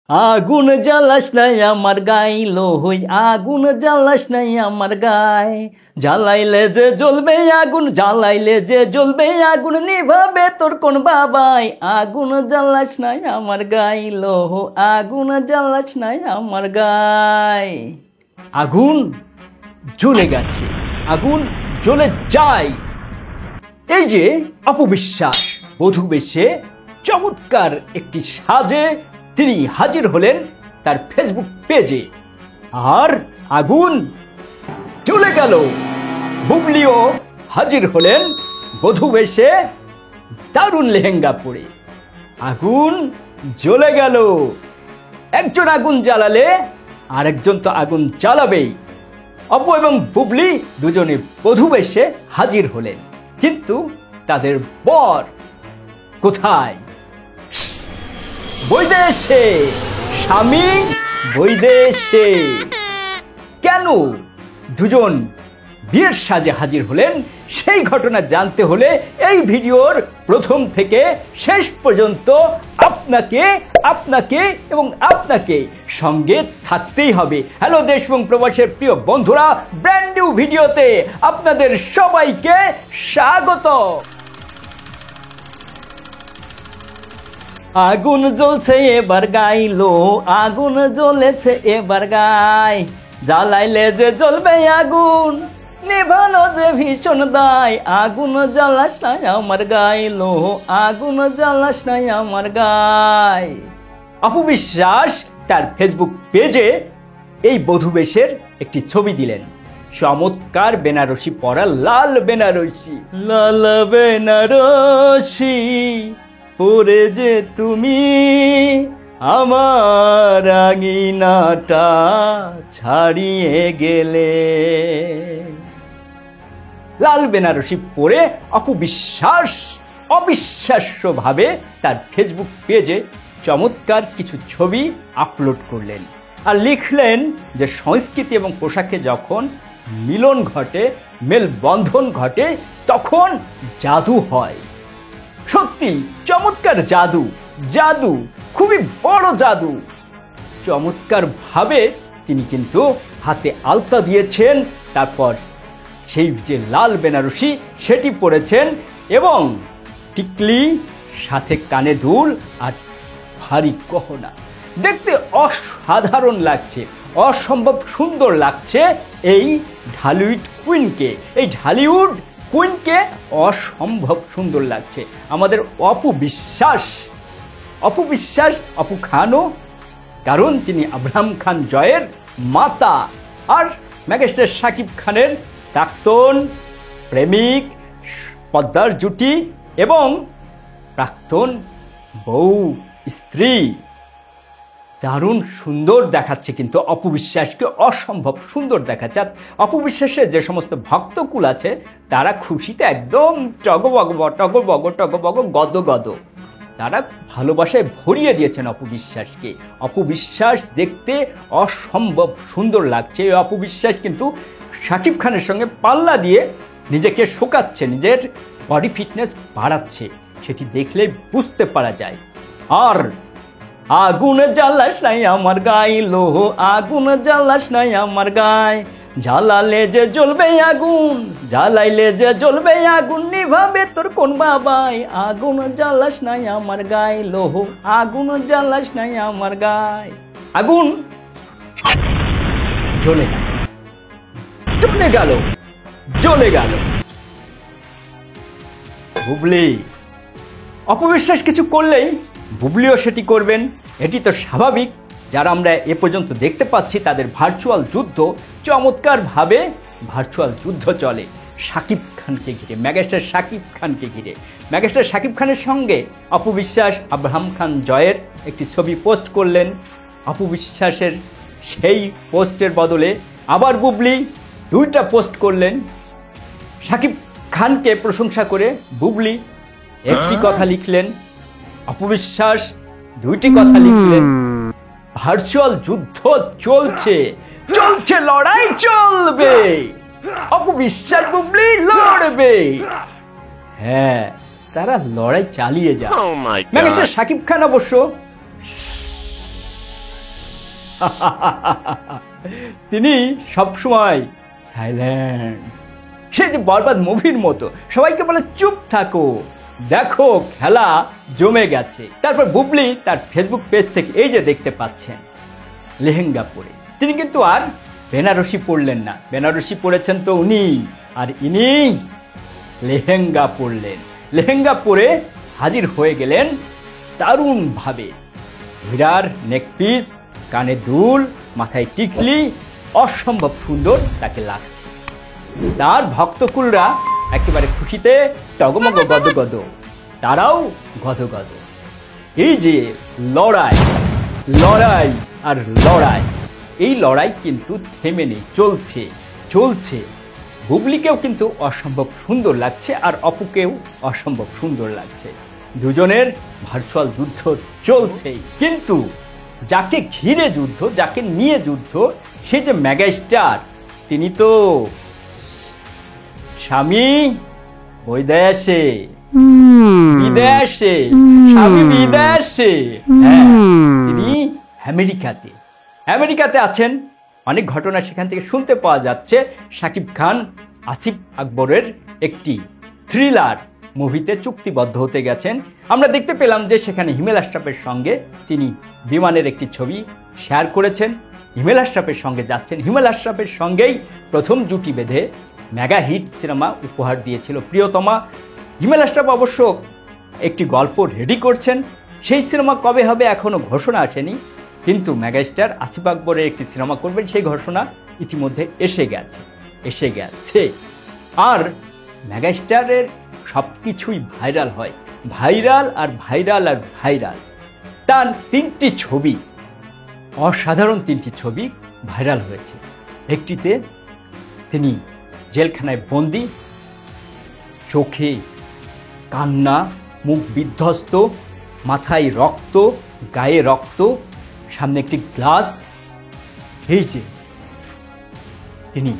আগুন জ্বালাস নাই আমার গায়ে লোহই আগুন জ্বালাস নাই আমার গায়ে জ্বালাইলে যে জ্বলবে আগুন জ্বালাইলে যে জ্বলবে আগুন নিভাবে তোর কোন বাবাই আগুন জ্বালাস নাই আমার গায়ে লোহ আগুন জ্বালাস নাই আমার গায়ে আগুন জ্বলে গেছে আগুন জ্বলে যায় এই যে অপবিশ্বাস বধূ বেশে চমৎকার একটি সাজে তিনি হাজির হলেন তার ফেসবুক পেজে আর আগুন জ্বলে গেল বুবলিও হাজির হলেন বধূ বেশে দারুণ লেহেঙ্গা পরে আগুন জ্বলে গেল একজন আগুন জ্বালালে আরেকজন তো আগুন জ্বালাবেই অপু এবং বুবলি দুজনে বধূ বেশে হাজির হলেন কিন্তু তাদের বর কোথায় বৈদেশে স্বামী বৈদেশে কেন দুজন বিয়ের সাজে হাজির হলেন সেই ঘটনা জানতে হলে এই ভিডিওর প্রথম থেকে শেষ পর্যন্ত আপনাকে এবং আপনাকে সঙ্গে থাকতেই হবে হ্যালো দেশ এবং প্রবাসের প্রিয় বন্ধুরা ব্র্যান্ড নিউ ভিডিওতে আপনাদের সবাইকে স্বাগত আগুন জ্বলছে এবার গাইলো আগুন জ্বলেছে এবার গায় জ্বালাইলে যে জ্বলবে আগুন নেভানো যে ভীষণ দায় আগুন জ্বালাস নাই আমার গাইলো আগুন জ্বালাস নাই আমার গায় অপবিশ্বাস তার ফেসবুক পেজে এই বধূ বেশের একটি ছবি দিলেন চমৎকার বেনারসি পরা লাল বেনারসি পরে যে তুমি আমার আঙিনাটা ছাড়িয়ে গেলে লাল বেনারসি পরে অপবিশ্বাস অবিশ্বাস্যভাবে তার ফেসবুক পেজে চমৎকার কিছু ছবি আপলোড করলেন আর লিখলেন যে সংস্কৃতি এবং পোশাকে যখন মিলন ঘটে মেলবন্ধন ঘটে তখন জাদু হয় সত্যি চমৎকার জাদু খুবই বড় জাদু চমৎকার ভাবে তিনি কিন্তু হাতে আলতা দিয়েছেন তারপর সেই যে লাল বেনারসি সেটি পরেছেন এবং টিকলি সাথে কানে দুল আর ভারী গহনা দেখতে অসাধারণ লাগছে অসম্ভব সুন্দর লাগছে এই ঢালিউড কুইনকে অসম্ভব সুন্দর লাগছে আমাদের অপবিশ্বাস অপু খানও কারণ তিনি আব্রাহাম খান জয়ের মাতা আর মেগাস্টার শাকিব খানের প্রাক্তন প্রেমিক পদ্মার জুটি এবং প্রাক্তন বউ স্ত্রী দারুণ সুন্দর দেখাচ্ছে কিন্তু অপবিশ্বাসকে অসম্ভব সুন্দর দেখাচ্ছে আর অপবিশ্বাসের যে সমস্ত ভক্তকুল আছে তারা খুশিতে একদম টগবগ গদ তারা ভালোবাসায় ভরিয়ে দিয়েছেন অপবিশ্বাসকে অপবিশ্বাস দেখতে অসম্ভব সুন্দর লাগছে এই অপবিশ্বাস কিন্তু শাকিব খানের সঙ্গে পাল্লা দিয়ে নিজেকে শোকাচ্ছে নিজের বডি ফিটনেস বাড়াচ্ছে সেটি দেখলে বুঝতে পারা যায় আর আগুন জ্বালাস নাই আমার গায়ে লোহ আগুন জ্বালাস নাই আমার গায়ে জ্বালালে যে জ্বলবে আগুন জ্বালাইলে যে জ্বলবে আগুন নিভাবে তোর কোন বাবাই আগুন জ্বালাস নাই আমার গায়ে লোহ আগুন জ্বালাস নাই আমার গায়ে আগুন জ্বলে গেল বুবলি অপবিশ্বাস কিছু করলেই বুবলিও সেটি করবেন এটি তো স্বাভাবিক যারা আমরা এ পর্যন্ত দেখতে পাচ্ছি তাদের ভার্চুয়াল যুদ্ধ চমৎকারভাবে ভার্চুয়াল যুদ্ধ চলে শাকিব খানকে ঘিরে মেগাস্টার শাকিব খানের সঙ্গে অপবিশ্বাস আব্রাহাম খান জয়ের একটি ছবি পোস্ট করলেন অপবিশ্বাসের সেই পোস্টের বদলে আবার বুবলি দুইটা পোস্ট করলেন শাকিব খানকে প্রশংসা করে বুবলি একটি কথা লিখলেন অপবিশ্বাস দুইটি কথা লিখলেন ভার্চুয়াল যুদ্ধ চলছে লড়াই চলবে অপবিশ্বাস বুবলি লড়বে হ্যাঁ তারা লড়াই চালিয়ে যায় মেগাস্টার শাকিব খান অবশ্য তিনি সবসময় সাইলেন্ট, সে যে বরবাদ মুভির মতো সবাইকে বলে চুপ থাকো, দেখো খেলা জমে গেছে। তারপর বুবলি তার ফেসবুক পেজ থেকে এই যে দেখতে পাচ্ছেন লেহেঙ্গা পরে, তিনি কিন্তু আর বেনারসি পরলেন না, বেনারসি পরেছেন তো উনি, আর ইনি লেহেঙ্গা পরলেন। লেহেঙ্গা পরে হাজির হয়ে গেলেন দারুণভাবে, হীরার নেকপিস, কানে দুল, মাথায় টিকলি, অসম্ভব সুন্দর তাকে লাগছে। তার ভক্তকুলরা একেবারে খুশিতে টগমগ গদগদ, তারাও গদগদ। এই যে লড়াই, লড়াই আর লড়াই, এই লড়াই কিন্তু থেমে নেই, চলছে চলছে। বুবলিকেও কিন্তু অসম্ভব সুন্দর লাগছে আর অপুকেও অসম্ভব সুন্দর লাগছে। দুজনের ভার্চুয়াল যুদ্ধ চলছেই, কিন্তু যাকে ঘিরে যুদ্ধ, যাকে নিয়ে যুদ্ধ, সে যে মেগাস্টার, তিনি তো স্বামী বিদেশে, বিদেশে, স্বামী বিদেশে, হ্যাঁ তিনি আমেরিকাতে, আমেরিকাতে আছেন। অনেক ঘটনা সেখান থেকে শুনতে পাওয়া যাচ্ছে। শাকিব খান আসিফ আকবরের একটি থ্রিলার মুভিতে চুক্তিবদ্ধ হতে গেছেন। আমরা দেখতে পেলাম যে সেখানে হিমেল আশরাফের সঙ্গে তিনি বিমানের একটি ছবি শেয়ার করেছেন, হিমেল আশরাফের সঙ্গে যাচ্ছেন। হিমেল আশরাফের সঙ্গেই প্রথম জুটি বেঁধে মেগা হিট সিনেমা উপহার দিয়েছিল প্রিয়তমা। হিমেল আশরাফ অবশ্য একটি গল্প রেডি করছেন, সেই সিনেমা কবে হবে এখনো ঘোষণা আসেনি, কিন্তু মেগাস্টার আসিফ আকবরের একটি সিনেমা করবেন সেই ঘোষণা ইতিমধ্যে এসে গেছে। আর মেগাস্টারের সব কিছুই ভাইরাল হয়, ভাইরাল আর ভাইরাল আর ভাইরাল। তার 3টি ছবি, অসাধারণ 3টি ছবি ভাইরাল হয়েছে। একটিতে তিনি জেলখানায় বন্দি, চোখে কান্না, মুখ বিধ্বস্ত, মাথায় রক্ত, গায়ে রক্ত, সামনে একটি গ্লাস, এই যে তিনি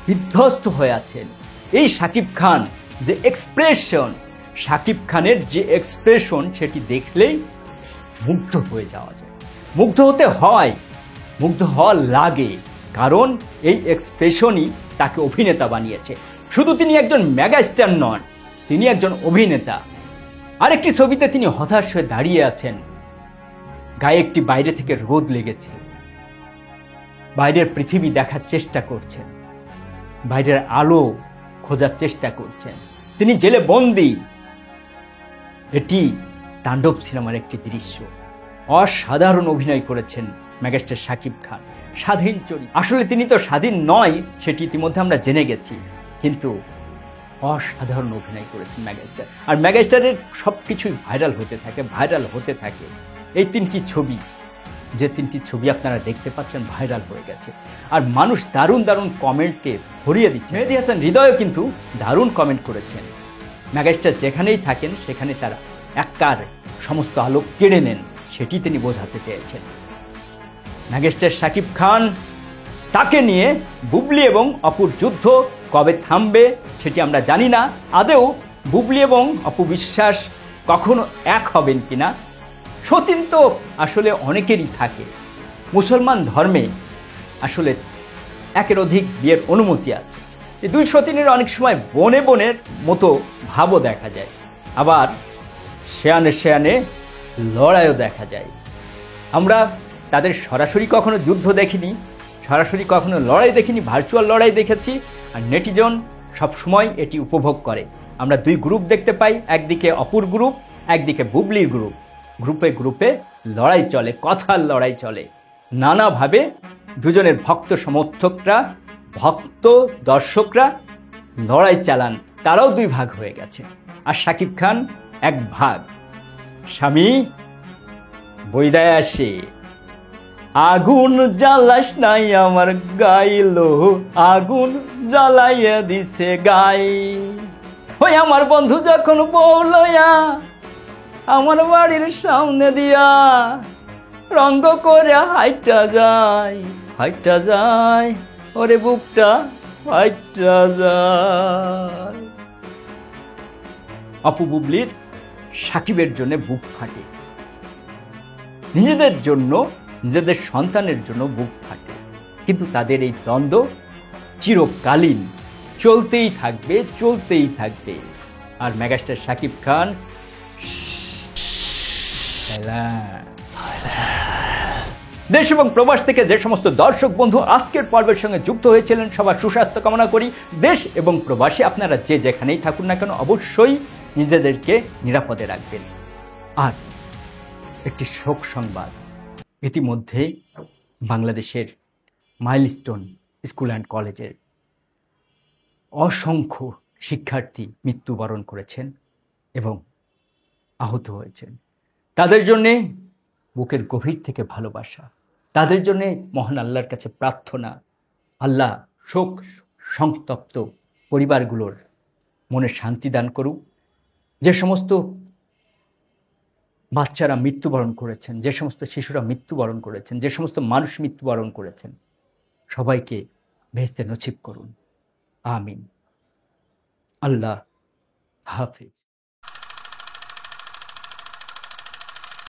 বিধ্বস্ত হয়ে আছেন। এই শাকিব খান যে এক্সপ্রেশন, শাকিব খানের যে এক্সপ্রেশন, সেটি দেখলেই মুগ্ধ হয়ে যাওয়া যায়, মুগ্ধ হতে হয়, মুগ্ধ হওয়া লাগে, কারণ এই এক্সপ্রেশনই তাকে অভিনেতা বানিয়েছে। শুধু তিনি একজন মেগাস্টার নন, তিনি একজন অভিনেতা। আরেকটি ছবিতে তিনি হতাশ হয়ে দাঁড়িয়ে আছেন, গায়ে একটি বাইরে থেকে রোদ লেগেছে, বাইরের পৃথিবী দেখার চেষ্টা করছেন, বাইরের আলো খোঁজার চেষ্টা করছেন, তিনি জেলে বন্দী। এটি তাণ্ডব সিনেমার একটি দৃশ্য। অসাধারণ অভিনয় করেছেন মেগাস্টার শাকিব খান, স্বাধীন চরিত্র। আসলে তিনি তো স্বাধীন নয়, সেটি ইতিমধ্যে আমরা জেনে গেছি, কিন্তু অসাধারণ অভিনয় করেছেন মেগাস্টার। আর মেগাস্টারের সব কিছুই ভাইরাল হতে থাকে। এই 3টি ছবি, যে 3টি ছবি আপনারা দেখতে পাচ্ছেন, ভাইরাল হয়ে গেছে। আর মানুষ দারুণ দারুণ কমেন্টে ভরিয়ে দিচ্ছে। মেহেদী হাসান হৃদয়ও কিন্তু দারুণ কমেন্ট করেছেন। মেগাস্টার যেখানেই থাকেন সেখানে তারা এককার সমস্ত আলোক কেড়ে নেন, সেটি তিনি বোঝাতে চেয়েছেন। মেগাস্টার শাকিব খান, তাকে নিয়ে বুবলি এবং অপুর যুদ্ধ কবে থামবে সেটি আমরা জানি না। আদেও বুবলি এবং অপু বিশ্বাস কখনো এক হবেন কিনা। সতীন তো আসলে অনেকেরই থাকে, মুসলমান ধর্মে আসলে একের অধিক বিয়ের অনুমতি আছে। এই 2 সতীনের অনেক সময় বনে বনের মতো ভাবও দেখা যায়, আবার শেয়ানে শেয়ানে লড়াইও দেখা যায়। আমরা তাদের সরাসরি কখনো যুদ্ধ দেখিনি, সরাসরি কখনো লড়াই দেখিনি, ভার্চুয়াল লড়াই দেখেছি। আর নেটিজন সবসময় এটি উপভোগ করে। আমরা 2 গ্রুপ দেখতে পাই, একদিকে অপুর গ্রুপ, একদিকে বুবলির গ্রুপ। গ্রুপে গ্রুপে লড়াই চলে, কথার লড়াই চলে নানাভাবে। দুজনের ভক্ত সমর্থকরা, ভক্ত দর্শকরা লড়াই চালান, তারাও 2 ভাগ হয়ে গেছে। আর শাকিব খান 1 ভাগ। স্বামী বইদায় আসে, আগুন জ্বালাস নাই আমার গাইলো, আগুন জ্বালাইয়া দিছে গাই। ওই আমার বন্ধু যখন বউ লইয়া আমার বাড়ির সামনে দিয়া রঙ্গ করে হাইটা যায়, ওরে বুকটা ফাইটা যায়। অপু বুবলির সাকিবের জন্য বুক ফাটে। নিজেদের জন্য, নিজেদের সন্তানের জন্য বুক ফাটে। কিন্তু তাদের এই দ্বন্দ্ব চিরকালীন, চলতেই থাকবে, চলতেই থাকবে। আর মেগাস্টার শাকিব খান দেশ এবং প্রবাস থেকে যে সমস্ত দর্শক বন্ধু আজকের পর্বের সঙ্গে যুক্ত হয়েছিলেন, সবার সুস্বাস্থ্য কামনা করি। দেশ এবং প্রবাসী আপনারা যে যেখানেই থাকুন না কেন, অবশ্যই নিজেদেরকে নিরাপদে রাখবেন। আর একটি শোক সংবাদ, ইতিমধ্যে বাংলাদেশের মাইলস্টোন স্কুল অ্যান্ড কলেজের অসংখ্য শিক্ষার্থী মৃত্যুবরণ করেছেন এবং আহত হয়েছেন। তাদের জন্যে বুকের গভীর থেকে ভালোবাসা, তাদের জন্যে মহান আল্লাহর কাছে প্রার্থনা, আল্লাহ শোক সংতপ্ত পরিবারগুলোর মনে শান্তি দান করুক। যে সমস্ত বাচ্চারা মৃত্যুবরণ করেছেন, যে সমস্ত শিশুরা মৃত্যুবরণ করেছেন, যে সমস্ত মানুষ মৃত্যুবরণ করেছেন, সবাইকে বেহেশতে নসিব করুন। আমিন। আল্লাহ হাফিজ।